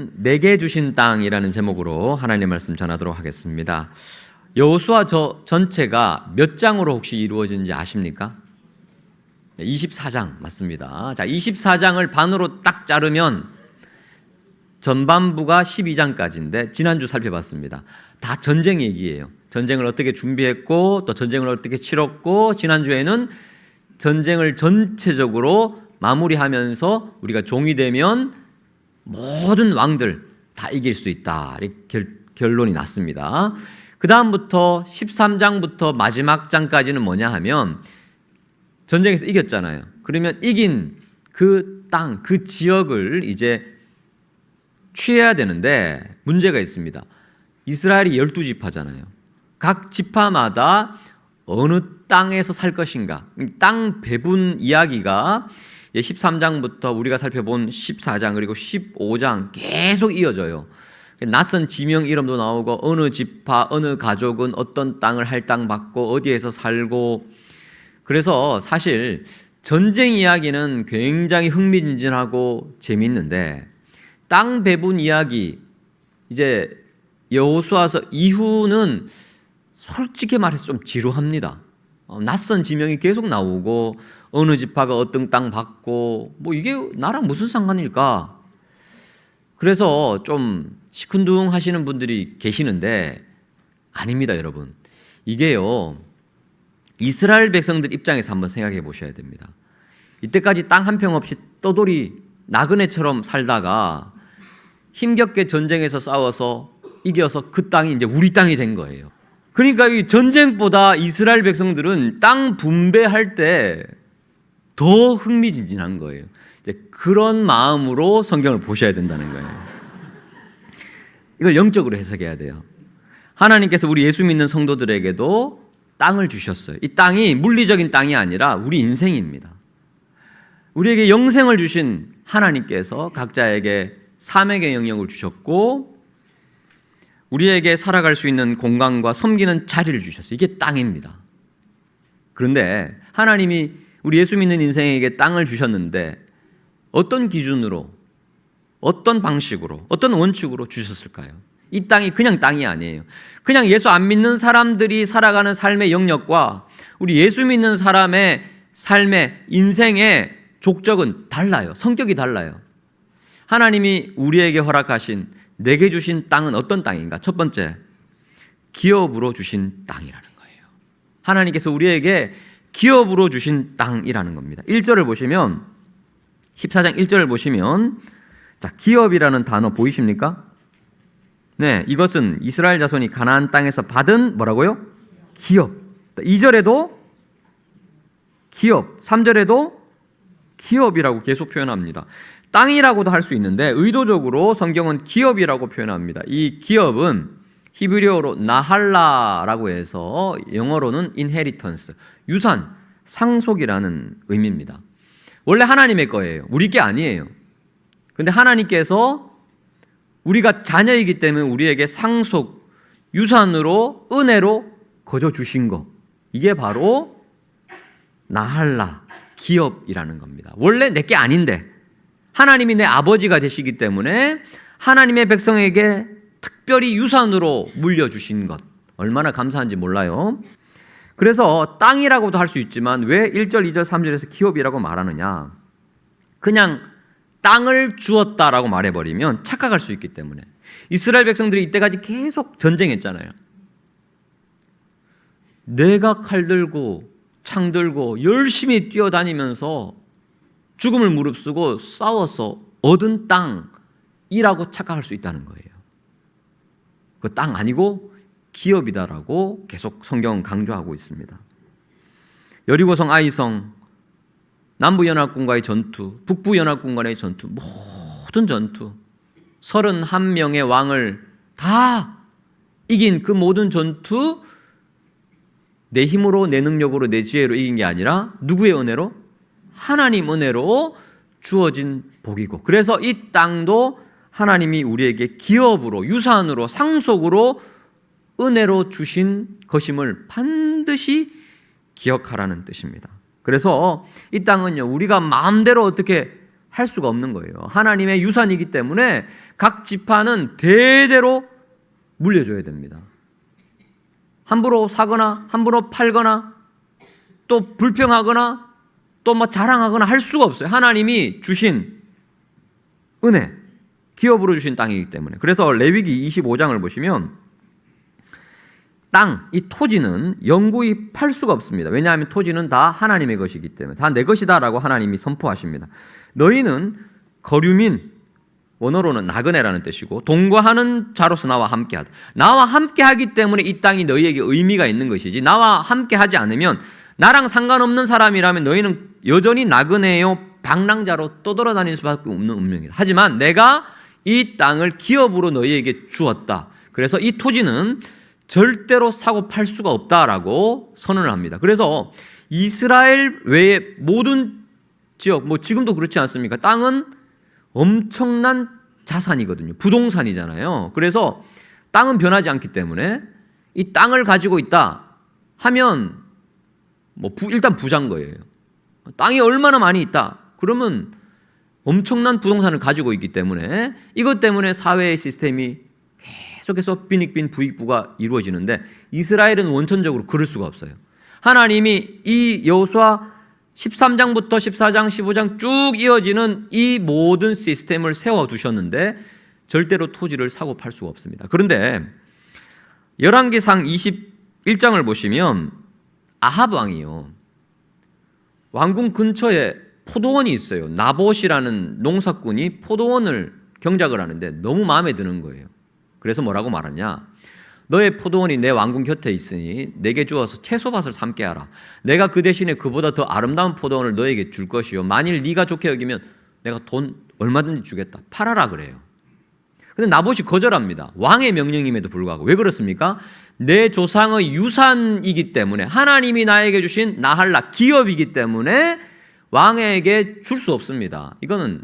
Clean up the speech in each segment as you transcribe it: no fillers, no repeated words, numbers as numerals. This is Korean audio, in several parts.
오늘은 내게 주신 땅이라는 제목으로 하나님의 말씀 전하도록 하겠습니다. 여호수아 전체가 몇 장으로 혹시 이루어진지 아십니까? 24장 맞습니다. 자, 24장을 반으로 딱 자르면 전반부가 12장까지인데 지난주 살펴봤습니다. 다 전쟁 얘기예요. 전쟁을 어떻게 준비했고 또 전쟁을 어떻게 치렀고 지난주에는 전쟁을 전체적으로 마무리하면서 우리가 종이 되면 모든 왕들 다 이길 수 있다. 이렇게 결론이 났습니다. 그 다음부터 13장부터 마지막 장까지는 뭐냐 하면 전쟁에서 이겼잖아요. 그러면 이긴 그 땅, 그 지역을 이제 취해야 되는데 문제가 있습니다. 이스라엘이 12지파잖아요. 각 지파마다 어느 땅에서 살 것인가. 땅 배분 이야기가 13장부터 우리가 살펴본 14장 그리고 15장 계속 이어져요. 낯선 지명 이름도 나오고 어느 지파, 어느 가족은 어떤 땅을 할당 받고 어디에서 살고. 그래서 사실 전쟁 이야기는 굉장히 흥미진진하고 재미있는데 땅 배분 이야기 이제 여호수아서 이후는 솔직히 말해서 좀 지루합니다. 낯선 지명이 계속 나오고 어느 지파가 어떤 땅 받고 뭐 이게 나랑 무슨 상관일까? 그래서 좀 시큰둥하시는 분들이 계시는데 아닙니다, 여러분. 이게요 이스라엘 백성들 입장에서 한번 생각해 보셔야 됩니다. 이때까지 땅 한 평 없이 떠돌이 나그네처럼 살다가 힘겹게 전쟁에서 싸워서 이겨서 그 땅이 이제 우리 땅이 된 거예요. 그러니까 이 전쟁보다 이스라엘 백성들은 땅 분배할 때 더 흥미진진한 거예요. 이제 그런 마음으로 성경을 보셔야 된다는 거예요. 이걸 영적으로 해석해야 돼요. 하나님께서 우리 예수 믿는 성도들에게도 땅을 주셨어요. 이 땅이 물리적인 땅이 아니라 우리 인생입니다. 우리에게 영생을 주신 하나님께서 각자에게 삶의 영역을 주셨고 우리에게 살아갈 수 있는 공간과 섬기는 자리를 주셨어요. 이게 땅입니다. 그런데 하나님이 우리 예수 믿는 인생에게 땅을 주셨는데 어떤 기준으로, 어떤 방식으로, 어떤 원칙으로 주셨을까요? 이 땅이 그냥 땅이 아니에요. 그냥 예수 안 믿는 사람들이 살아가는 삶의 영역과 우리 예수 믿는 사람의 삶의 인생의 족적은 달라요. 성격이 달라요. 하나님이 우리에게 허락하신 내게 주신 땅은 어떤 땅인가? 첫 번째, 기업으로 주신 땅이라는 거예요. 하나님께서 우리에게 기업으로 주신 땅이라는 겁니다. 1절을 보시면 14장 1절을 보시면 자, 기업이라는 단어 보이십니까? 네, 이것은 이스라엘 자손이 가나안 땅에서 받은 뭐라고요? 기업. 2절에도 기업, 3절에도 기업이라고 계속 표현합니다. 땅이라고도 할 수 있는데 의도적으로 성경은 기업이라고 표현합니다. 이 기업은 히브리어로 나할라라고 해서 영어로는 inheritance, 유산, 상속이라는 의미입니다. 원래 하나님의 거예요. 우리 게 아니에요. 근데 하나님께서 우리가 자녀이기 때문에 우리에게 상속, 유산으로 은혜로 거저 주신 거. 이게 바로 나할라, 기업이라는 겁니다. 원래 내 게 아닌데 하나님이 내 아버지가 되시기 때문에 하나님의 백성에게 특별히 유산으로 물려주신 것. 얼마나 감사한지 몰라요. 그래서 땅이라고도 할 수 있지만 왜 1절, 2절, 3절에서 기업이라고 말하느냐. 그냥 땅을 주었다라고 말해버리면 착각할 수 있기 때문에. 이스라엘 백성들이 이때까지 계속 전쟁했잖아요. 내가 칼 들고 창 들고 열심히 뛰어다니면서 죽음을 무릅쓰고 싸워서 얻은 땅이라고 착각할 수 있다는 거예요. 그 땅 아니고 기업이다라고 계속 성경은 강조하고 있습니다. 여리고성, 아이성, 남부연합군과의 전투, 북부연합군과의 전투, 모든 전투, 31명의 왕을 다 이긴 그 모든 전투, 내 힘으로, 내 능력으로, 내 지혜로 이긴 게 아니라 누구의 은혜로? 하나님 은혜로 주어진 복이고, 그래서 이 땅도 하나님이 우리에게 기업으로, 유산으로, 상속으로 은혜로 주신 것임을 반드시 기억하라는 뜻입니다. 그래서 이 땅은요, 우리가 마음대로 어떻게 할 수가 없는 거예요. 하나님의 유산이기 때문에 각 지파는 대대로 물려줘야 됩니다. 함부로 사거나 함부로 팔거나 또 불평하거나 또 뭐 자랑하거나 할 수가 없어요. 하나님이 주신 은혜, 기업으로 주신 땅이기 때문에. 그래서 레위기 25장을 보시면 땅, 이 토지는 영구히 팔 수가 없습니다. 왜냐하면 토지는 다 하나님의 것이기 때문에. 다 내 것이다라고 하나님이 선포하십니다. 너희는 거류민, 원어로는 나그네라는 뜻이고 동거하는 자로서 나와 함께하다. 나와 함께하기 때문에 이 땅이 너희에게 의미가 있는 것이지, 나와 함께하지 않으면, 나랑 상관없는 사람이라면 너희는 여전히 나그네요, 방랑자로 떠돌아다닐 수밖에 없는 운명이다. 하지만 내가 이 땅을 기업으로 너희에게 주었다. 그래서 이 토지는 절대로 사고 팔 수가 없다라고 선언을 합니다. 그래서 이스라엘 외의 모든 지역, 뭐 지금도 그렇지 않습니까? 땅은 엄청난 자산이거든요. 부동산이잖아요. 그래서 땅은 변하지 않기 때문에 이 땅을 가지고 있다 하면 일단 부자인 거예요. 땅이 얼마나 많이 있다 그러면 엄청난 부동산을 가지고 있기 때문에, 이것 때문에 사회의 시스템이 계속해서 빈익빈 부익부가 이루어지는데, 이스라엘은 원천적으로 그럴 수가 없어요. 하나님이 이 여호수아 13장부터 14장, 15장 쭉 이어지는 이 모든 시스템을 세워두셨는데 절대로 토지를 사고 팔 수가 없습니다. 그런데 열왕기상 21장을 보시면 아합 왕이요, 왕궁 근처에 포도원이 있어요. 나봇이라는 농사꾼이 포도원을 경작을 하는데 너무 마음에 드는 거예요. 그래서 뭐라고 말하냐, 너의 포도원이 내 왕궁 곁에 있으니 내게 주어서 채소밭을 삼게 하라. 내가 그 대신에 그보다 더 아름다운 포도원을 너에게 줄 것이요, 만일 네가 좋게 여기면 내가 돈 얼마든지 주겠다. 팔아라 그래요. 근데 나봇이 거절합니다. 왕의 명령임에도 불구하고. 왜 그렇습니까? 내 조상의 유산이기 때문에, 하나님이 나에게 주신 나할라 기업이기 때문에 왕에게 줄 수 없습니다. 이거는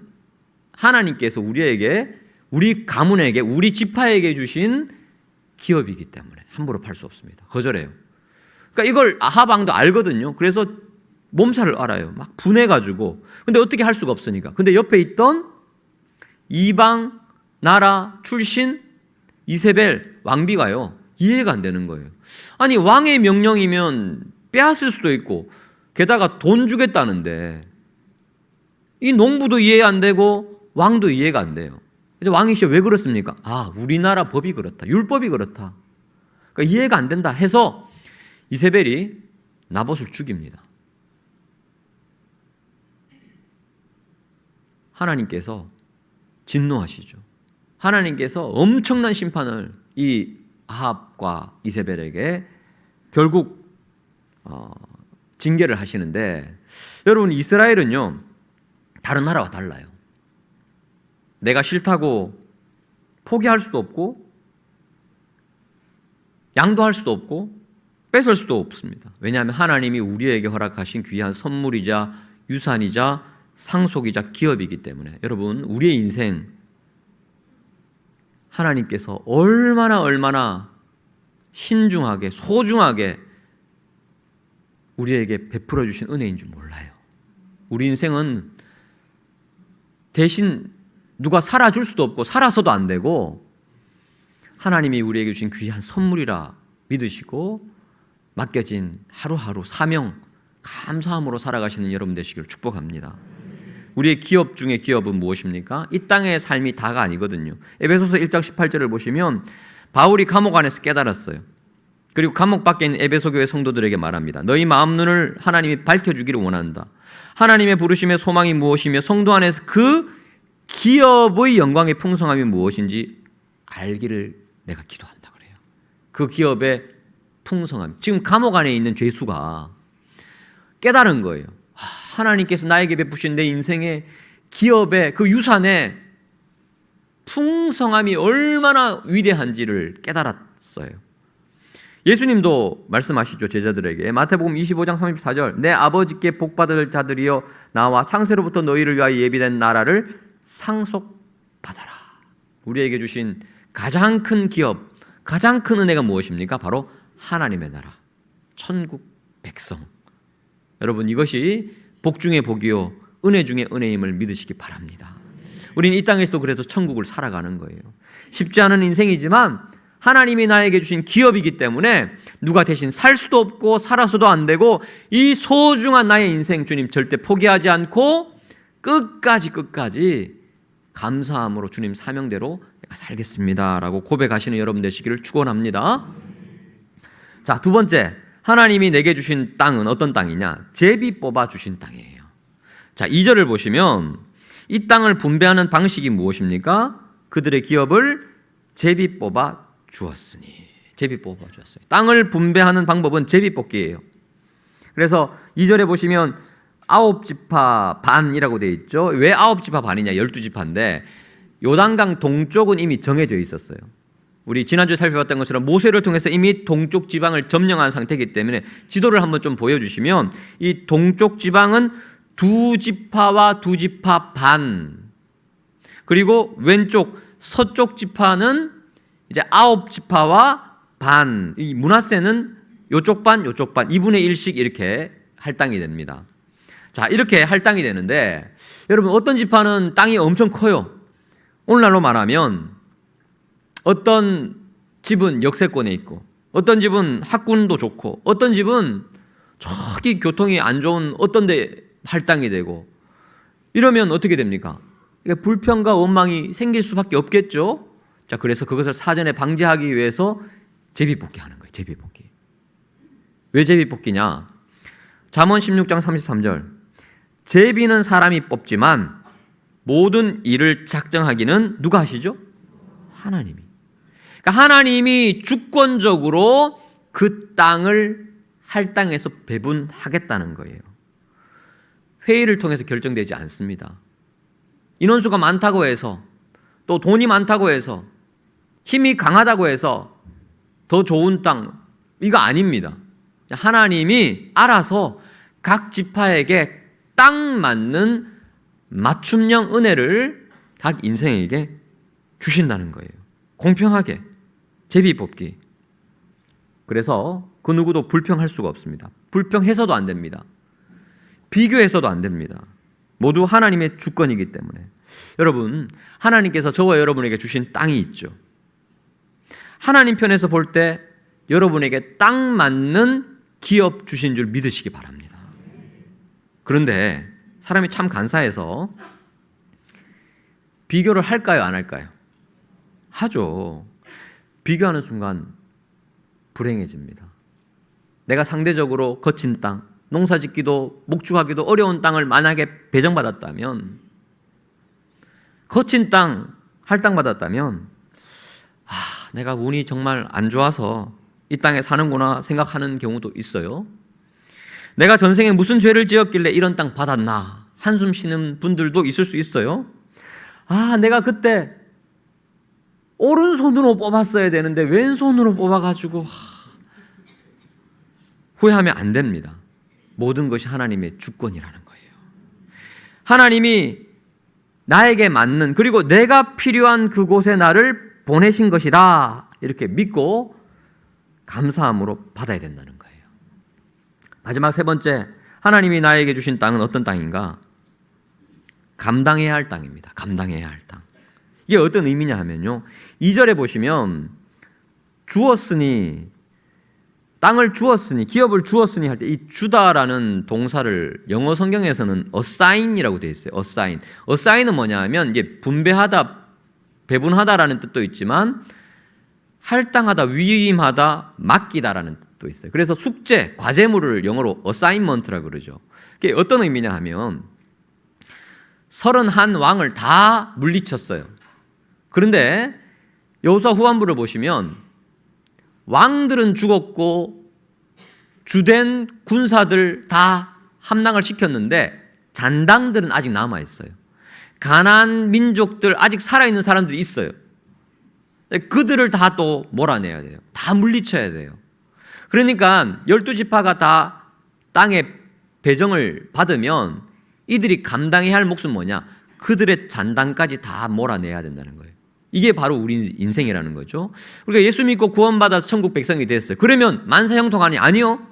하나님께서 우리에게, 우리 가문에게, 우리 지파에게 주신 기업이기 때문에 함부로 팔 수 없습니다. 거절해요. 그러니까 이걸 아합 왕도 알거든요. 그래서 몸살을 앓아요. 막 분해가지고. 근데 어떻게 할 수가 없으니까. 근데 옆에 있던 이방 나라 출신 이세벨 왕비가요, 이해가 안 되는 거예요. 아니, 왕의 명령이면 빼앗을 수도 있고 게다가 돈 주겠다는데 이 농부도 이해 안 되고 왕도 이해가 안 돼요. 그래서 왕이 왜 그렇습니까? 우리나라 법이 그렇다, 율법이 그렇다, 그러니까 이해가 안 된다 해서 이세벨이 나봇을 죽입니다. 하나님께서 진노하시죠. 하나님께서 엄청난 심판을 이 아합과 이세벨에게 결국 징계를 하시는데, 여러분, 이스라엘은요 다른 나라와 달라요. 내가 싫다고 포기할 수도 없고 양도할 수도 없고 뺏을 수도 없습니다. 왜냐하면 하나님이 우리에게 허락하신 귀한 선물이자 유산이자 상속이자 기업이기 때문에. 여러분, 우리의 인생 하나님께서 얼마나 신중하게 소중하게 우리에게 베풀어 주신 은혜인 줄 몰라요. 우리 인생은 대신 누가 살아줄 수도 없고 살아서도 안 되고 하나님이 우리에게 주신 귀한 선물이라 믿으시고 맡겨진 하루하루 사명 감사함으로 살아가시는 여러분 되시기를 축복합니다. 우리의 기업 중에 기업은 무엇입니까? 이 땅의 삶이 다가 아니거든요. 에베소서 1장 18절을 보시면 바울이 감옥 안에서 깨달았어요. 그리고 감옥 밖에 있는 에베소 교회 성도들에게 말합니다. 너희 마음 눈을 하나님이 밝혀주기를 원한다. 하나님의 부르심의 소망이 무엇이며 성도 안에서 그 기업의 영광의 풍성함이 무엇인지 알기를 내가 기도한다 그래요. 그 기업의 풍성함. 지금 감옥 안에 있는 죄수가 깨달은 거예요. 하나님께서 나에게 베푸신 내 인생의 기업의 그 유산의 풍성함이 얼마나 위대한지를 깨달았어요. 예수님도 말씀하시죠, 제자들에게. 마태복음 25장 34절, 내 아버지께 복받을 자들이여 나와 창세로부터 너희를 위하여 예비된 나라를 상속받아라. 우리에게 주신 가장 큰 기업, 가장 큰 은혜가 무엇입니까? 바로 하나님의 나라, 천국 백성. 여러분, 이것이 복 중의 복이요 은혜 중에 은혜임을 믿으시기 바랍니다. 우리는 이 땅에서도 그래서 천국을 살아가는 거예요. 쉽지 않은 인생이지만 하나님이 나에게 주신 기업이기 때문에 누가 대신 살 수도 없고 살아서도 안 되고 이 소중한 나의 인생 주님 절대 포기하지 않고 끝까지 감사함으로 주님 사명대로 내가 살겠습니다 라고 고백하시는 여러분 되시기를 축원합니다. 자, 두 번째, 하나님이 내게 주신 땅은 어떤 땅이냐? 제비 뽑아 주신 땅이에요. 자, 2절을 보시면 이 땅을 분배하는 방식이 무엇입니까? 그들의 기업을 제비 뽑아 주었으니. 제비 뽑아 주었어요. 땅을 분배하는 방법은 제비 뽑기예요. 그래서 2절에 보시면 9지파 반이라고 되어 있죠. 왜 9지파 반이냐? 12지파인데 요단강 동쪽은 이미 정해져 있었어요. 우리 지난주에 살펴봤던 것처럼 모세를 통해서 이미 동쪽 지방을 점령한 상태이기 때문에 지도를 한번 좀 보여주시면 이 동쪽 지방은 2지파와 2지파 반, 그리고 왼쪽 서쪽 지파는 이제 9지파와 반, 이 므낫세는 요쪽 반 2분의 1씩 이렇게 할당이 됩니다. 자, 이렇게 할당이 되는데 여러분, 어떤 지파는 땅이 엄청 커요. 오늘날로 말하면 어떤 집은 역세권에 있고, 어떤 집은 학군도 좋고, 어떤 집은 저기 교통이 안 좋은 어떤 데 할당이 되고, 이러면 어떻게 됩니까? 불평과 원망이 생길 수밖에 없겠죠. 자, 그래서 그것을 사전에 방지하기 위해서 제비뽑기 하는 거예요. 제비뽑기. 왜 제비뽑기냐? 잠언 16장 33절. 제비는 사람이 뽑지만 모든 일을 작정하기는 누가 하시죠? 하나님이. 그러니까 하나님이 주권적으로 그 땅을 할당해서 배분하겠다는 거예요. 회의를 통해서 결정되지 않습니다. 인원수가 많다고 해서, 또 돈이 많다고 해서, 힘이 강하다고 해서 더 좋은 땅, 이거 아닙니다. 하나님이 알아서 각 지파에게 딱 맞는 맞춤형 은혜를 각 인생에게 주신다는 거예요. 공평하게 제비뽑기. 그래서 그 누구도 불평할 수가 없습니다. 불평해서도 안 됩니다. 비교해서도 안 됩니다. 모두 하나님의 주권이기 때문에. 여러분, 하나님께서 저와 여러분에게 주신 땅이 있죠. 하나님 편에서 볼 때 여러분에게 딱 맞는 기업 주신 줄 믿으시기 바랍니다. 그런데 사람이 참 간사해서 비교를 할까요, 안 할까요? 하죠. 비교하는 순간 불행해집니다. 내가 상대적으로 거친 땅, 농사짓기도 목축하기도 어려운 땅을 만약에 배정받았다면, 거친 땅 할당받았다면, 내가 운이 정말 안 좋아서 이 땅에 사는구나 생각하는 경우도 있어요. 내가 전생에 무슨 죄를 지었길래 이런 땅 받았나 한숨 쉬는 분들도 있을 수 있어요. 내가 그때 오른손으로 뽑았어야 되는데 왼손으로 뽑아가지고 후회하면 안 됩니다. 모든 것이 하나님의 주권이라는 거예요. 하나님이 나에게 맞는, 그리고 내가 필요한 그곳에 나를 보내신 것이다, 이렇게 믿고 감사함으로 받아야 된다는 거예요. 마지막 세 번째, 하나님이 나에게 주신 땅은 어떤 땅인가? 감당해야 할 땅입니다. 감당해야 할 땅. 이게 어떤 의미냐 하면요, 2절에 보시면 주었으니, 땅을 주었으니, 기업을 주었으니 할 때 이 주다라는 동사를 영어 성경에서는 assign이라고 되어 있어요. assign. assign은 뭐냐 하면 이게 분배하다, 배분하다라는 뜻도 있지만 할당하다, 위임하다, 맡기다라는 뜻도 있어요. 그래서 숙제, 과제물을 영어로 assignment라고 그러죠. 그게 어떤 의미냐 하면 31왕을 다 물리쳤어요. 그런데 여호수아 후반부를 보시면 왕들은 죽었고 주된 군사들 다 함락을 시켰는데 잔당들은 아직 남아있어요. 가나안 민족들, 아직 살아있는 사람들이 있어요. 그들을 다 또 몰아내야 돼요. 다 물리쳐야 돼요. 그러니까 12지파가 다 땅에 배정을 받으면 이들이 감당해야 할 몫은 뭐냐? 그들의 잔당까지 다 몰아내야 된다는 거예요. 이게 바로 우리 인생이라는 거죠. 우리가 예수 믿고 구원받아서 천국 백성이 됐어요. 그러면 만사형통하니? 아니요.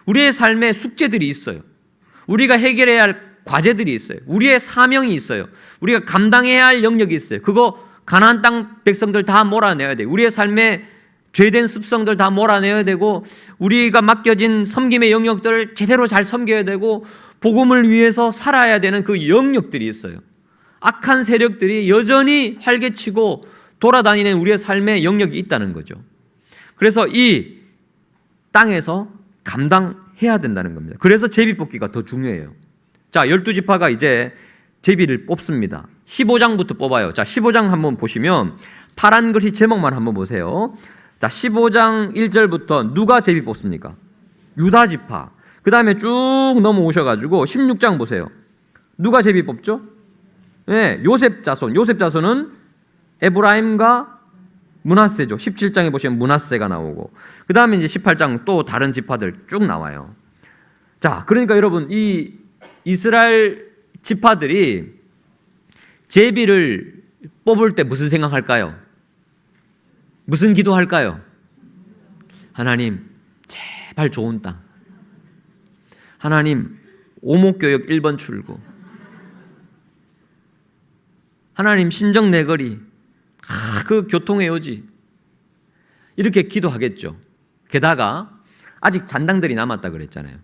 우리의 삶에 숙제들이 있어요. 우리가 해결해야 할 과제들이 있어요. 우리의 사명이 있어요. 우리가 감당해야 할 영역이 있어요. 그거 가나안 땅 백성들 다 몰아내야 돼요. 우리의 삶에 죄된 습성들 다 몰아내야 되고, 우리가 맡겨진 섬김의 영역들을 제대로 잘 섬겨야 되고, 복음을 위해서 살아야 되는 그 영역들이 있어요. 악한 세력들이 여전히 활개치고 돌아다니는 우리의 삶의 영역이 있다는 거죠. 그래서 이 땅에서 감당해야 된다는 겁니다. 그래서 제비뽑기가 더 중요해요. 자, 12지파가 이제 제비를 뽑습니다. 15장부터 뽑아요. 자, 15장 한번 보시면 파란 글씨 제목만 한번 보세요. 자, 15장 1절부터 누가 제비 뽑습니까? 유다지파. 그 다음에 쭉 넘어오셔가지고 16장 보세요. 누가 제비 뽑죠? 네, 요셉 자손. 요셉 자손은 에브라임과 므낫세죠. 17장에 보시면 므낫세가 나오고, 그 다음에 이제 18장 또 다른 지파들 쭉 나와요. 자, 그러니까 여러분, 이 이스라엘 지파들이 제비를 뽑을 때 무슨 생각할까요? 무슨 기도할까요? 하나님, 제발 좋은 땅. 하나님, 오목교역 1번 출구. 하나님, 신정 내거리. 그 교통의 요지. 이렇게 기도하겠죠. 게다가 아직 잔당들이 남았다 그랬잖아요.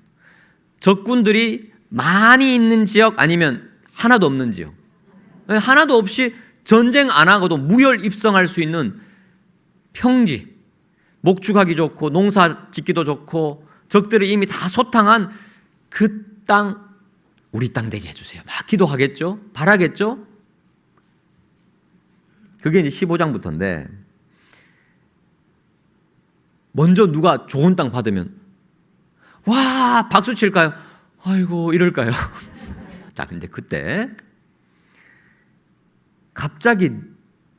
적군들이 많이 있는 지역 아니면 하나도 없는 지역. 하나도 없이 전쟁 안 하고도 무혈 입성할 수 있는 평지, 목축하기 좋고 농사 짓기도 좋고 적들이 이미 다 소탕한 그 땅, 우리 땅 되게 해주세요. 막 기도하겠죠? 바라겠죠? 그게 이제 15장부터인데, 먼저 누가 좋은 땅 받으면 와 박수 칠까요? 아이고 이럴까요? 자, 근데 그때 갑자기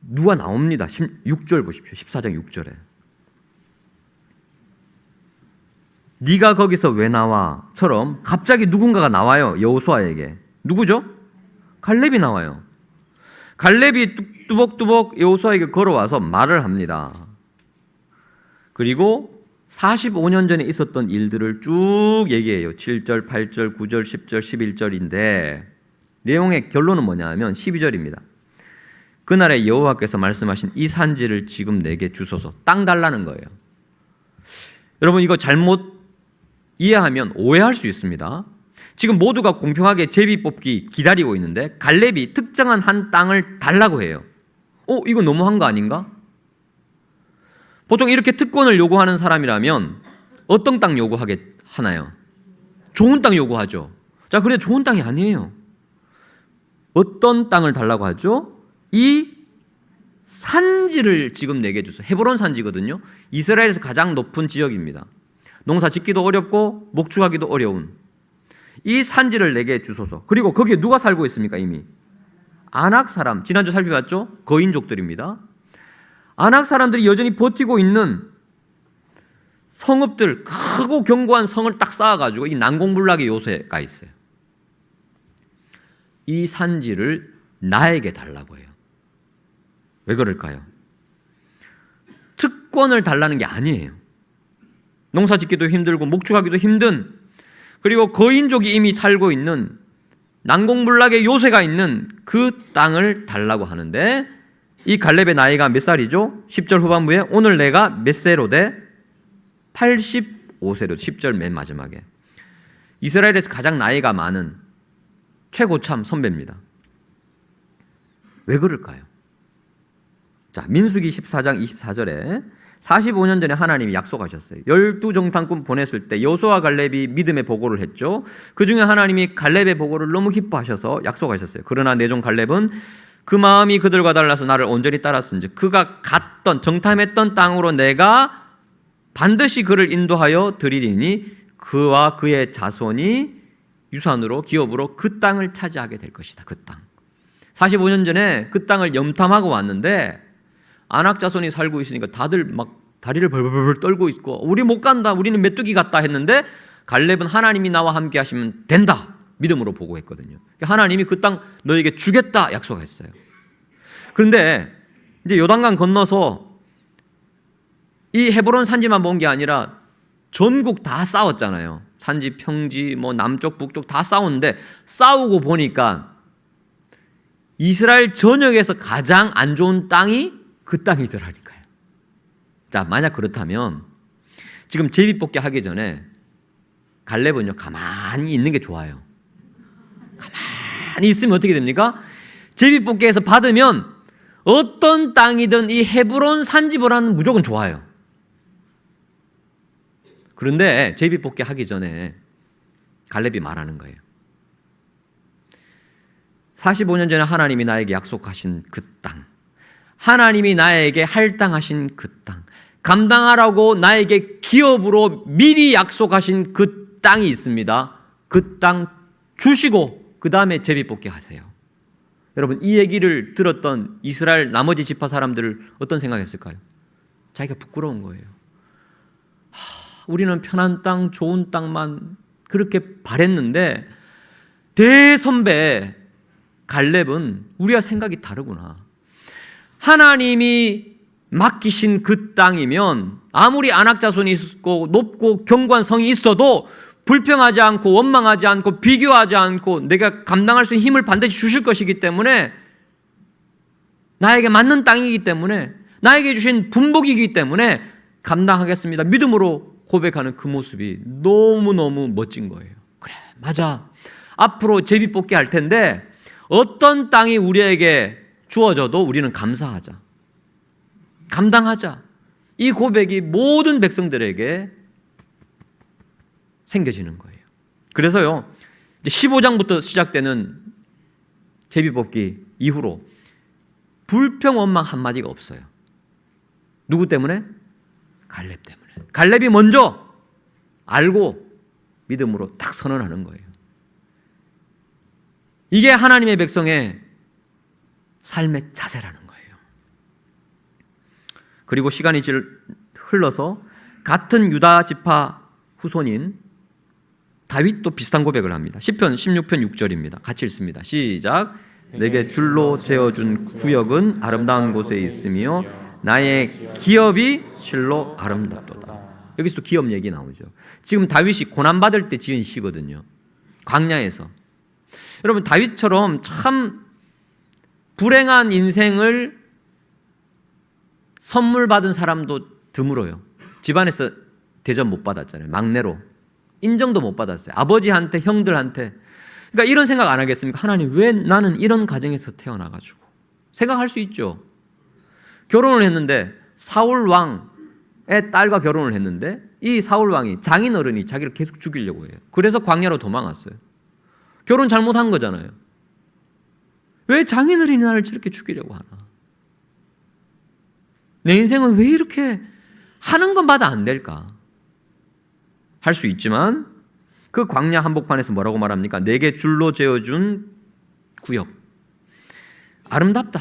누가 나옵니다. 6절 보십시오. 14장 6절에 네가 거기서 왜 나와? 처럼 갑자기 누군가가 나와요. 여호수아에게. 누구죠? 갈렙이 나와요. 갈렙이 뚜벅뚜벅 여호수아에게 걸어와서 말을 합니다. 그리고 45년 전에 있었던 일들을 쭉 얘기해요. 7절, 8절, 9절, 10절, 11절인데 내용의 결론은 뭐냐 하면 12절입니다. 그날에 여호와께서 말씀하신 이 산지를 지금 내게 주소서. 땅 달라는 거예요. 여러분, 이거 잘못 이해하면 오해할 수 있습니다. 지금 모두가 공평하게 제비 뽑기 기다리고 있는데 갈렙이 특정한 한 땅을 달라고 해요. 이거 너무한 거 아닌가? 보통 이렇게 특권을 요구하는 사람이라면 어떤 땅 요구하나요? 좋은 땅 요구하죠. 자, 그런데 좋은 땅이 아니에요. 어떤 땅을 달라고 하죠? 이 산지를 지금 내게 주소서. 헤브론 산지거든요. 이스라엘에서 가장 높은 지역입니다. 농사 짓기도 어렵고 목축하기도 어려운 이 산지를 내게 주소서. 그리고 거기에 누가 살고 있습니까? 이미 아낙 사람, 지난주 살펴봤죠? 거인족들입니다. 아낙 사람들이 여전히 버티고 있는 성읍들, 크고 견고한 성을 딱 쌓아가지고 이 난공불락의 요새가 있어요. 이 산지를 나에게 달라고 해요. 왜 그럴까요? 특권을 달라는 게 아니에요. 농사 짓기도 힘들고 목축하기도 힘든, 그리고 거인족이 이미 살고 있는 난공불락의 요새가 있는 그 땅을 달라고 하는데, 이 갈렙의 나이가 몇 살이죠? 10절 후반부에 오늘 내가 몇 세로 돼? 85세로. 10절 맨 마지막에 이스라엘에서 가장 나이가 많은 최고참 선배입니다. 왜 그럴까요? 자, 민수기 14장 24절에 45년 전에 하나님이 약속하셨어요. 12정탐꾼 보냈을 때 여호수아 갈렙이 믿음의 보고를 했죠. 그 중에 하나님이 갈렙의 보고를 너무 기뻐하셔서 약속하셨어요. 그러나 내 종 갈렙은 그 마음이 그들과 달라서 나를 온전히 따랐은즉 그가 갔던 정탐했던 땅으로 내가 반드시 그를 인도하여 드리리니 그와 그의 자손이 유산으로 기업으로 그 땅을 차지하게 될 것이다. 그 땅. 45년 전에 그 땅을 염탐하고 왔는데 아낙 자손이 살고 있으니까 다들 막 다리를 벌벌벌 떨고 있고 우리 못 간다. 우리는 메뚜기 같다 했는데 갈렙은 하나님이 나와 함께 하시면 된다. 믿음으로 보고했거든요. 하나님이 그 땅 너에게 주겠다 약속했어요. 그런데 이제 요단강 건너서 이 헤브론 산지만 본 게 아니라 전국 다 싸웠잖아요. 산지, 평지, 뭐 남쪽, 북쪽 다 싸우는데 싸우고 보니까 이스라엘 전역에서 가장 안 좋은 땅이 그 땅이더라니까요. 자, 만약 그렇다면 지금 제비뽑기 하기 전에 갈렙은요, 가만히 있는 게 좋아요. 가만히 있으면 어떻게 됩니까? 제비뽑기에서 받으면 어떤 땅이든 이 헤브론 산지보라는 무조건 좋아요. 그런데 제비뽑기 하기 전에 갈렙이 말하는 거예요. 45년 전에 하나님이 나에게 약속하신 그 땅, 하나님이 나에게 할당하신 그 땅, 감당하라고 나에게 기업으로 미리 약속하신 그 땅이 있습니다. 그 땅 주시고 그 다음에 제비뽑기 하세요. 여러분, 이 얘기를 들었던 이스라엘 나머지 지파 사람들 어떤 생각했을까요? 자기가 부끄러운 거예요. 우리는 편한 땅, 좋은 땅만 그렇게 바랬는데 대선배 갈렙은 우리와 생각이 다르구나. 하나님이 맡기신 그 땅이면 아무리 안악자손이 있고 높고 견고한 성이 있어도 불평하지 않고 원망하지 않고 비교하지 않고 내가 감당할 수 있는 힘을 반드시 주실 것이기 때문에, 나에게 맞는 땅이기 때문에, 나에게 주신 분복이기 때문에 감당하겠습니다. 믿음으로 고백하는 그 모습이 너무너무 멋진 거예요. 그래, 맞아. 앞으로 제비뽑기 할 텐데 어떤 땅이 우리에게 주어져도 우리는 감사하자. 감당하자. 이 고백이 모든 백성들에게 생겨지는 거예요. 그래서요, 이제 15장부터 시작되는 제비뽑기 이후로 불평 원망 한마디가 없어요. 누구 때문에? 갈렙 때문에. 갈렙이 먼저 알고 믿음으로 딱 선언하는 거예요. 이게 하나님의 백성의 삶의 자세라는 거예요. 그리고 시간이 흘러서 같은 유다 지파 후손인 다윗도 비슷한 고백을 합니다. 시편 16편 6절입니다. 같이 읽습니다. 시작. 내게 줄로 재어준 구역은 아름다운 곳에 있으며 나의 기업이 실로 아름답도다. 여기서 또 기업 얘기 나오죠. 지금 다윗이 고난받을 때 지은 시거든요. 광야에서. 여러분, 다윗처럼 참 불행한 인생을 선물 받은 사람도 드물어요. 집안에서 대접 못 받았잖아요. 막내로. 인정도 못 받았어요. 아버지한테, 형들한테. 그러니까 이런 생각 안 하겠습니까? 하나님, 왜 나는 이런 가정에서 태어나가지고. 생각할 수 있죠. 결혼을 했는데 사울 왕의 딸과 결혼을 했는데 이 사울 왕이 장인 어른이 자기를 계속 죽이려고 해요. 그래서 광야로 도망갔어요. 결혼 잘못한 거잖아요. 왜 장인 어른이 나를 저렇게 죽이려고 하나? 내 인생은 왜 이렇게 하는 것마다 안 될까? 할 수 있지만 그 광야 한복판에서 뭐라고 말합니까? 내게 줄로 재어준 구역. 아름답다.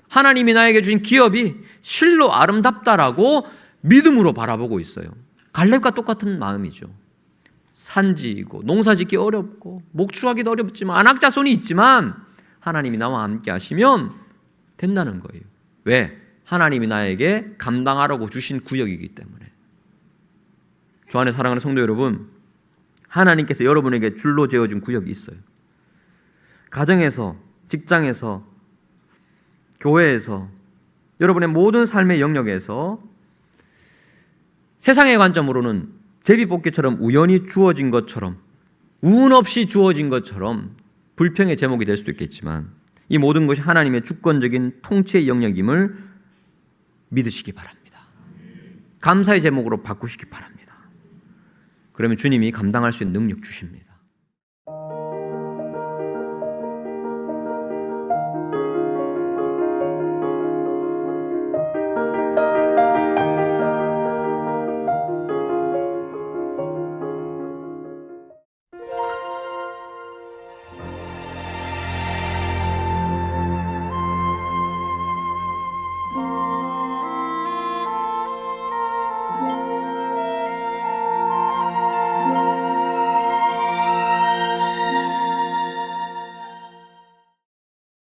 하나님이 나에게 주신 기업이 실로 아름답다라고 믿음으로 바라보고 있어요. 갈렙과 똑같은 마음이죠. 산지이고 농사짓기 어렵고 목축하기도 어렵지만 안악자손이 있지만 하나님이 나와 함께 하시면 된다는 거예요. 왜? 하나님이 나에게 감당하라고 주신 구역이기 때문에. 주 안에 사랑하는 성도 여러분, 하나님께서 여러분에게 줄로 재어준 구역이 있어요. 가정에서, 직장에서, 교회에서, 여러분의 모든 삶의 영역에서 세상의 관점으로는 제비뽑기처럼 우연히 주어진 것처럼, 운 없이 주어진 것처럼 불평의 제목이 될 수도 있겠지만 이 모든 것이 하나님의 주권적인 통치의 영역임을 믿으시기 바랍니다. 감사의 제목으로 바꾸시기 바랍니다. 그러면 주님이 감당할 수 있는 능력 주십니다.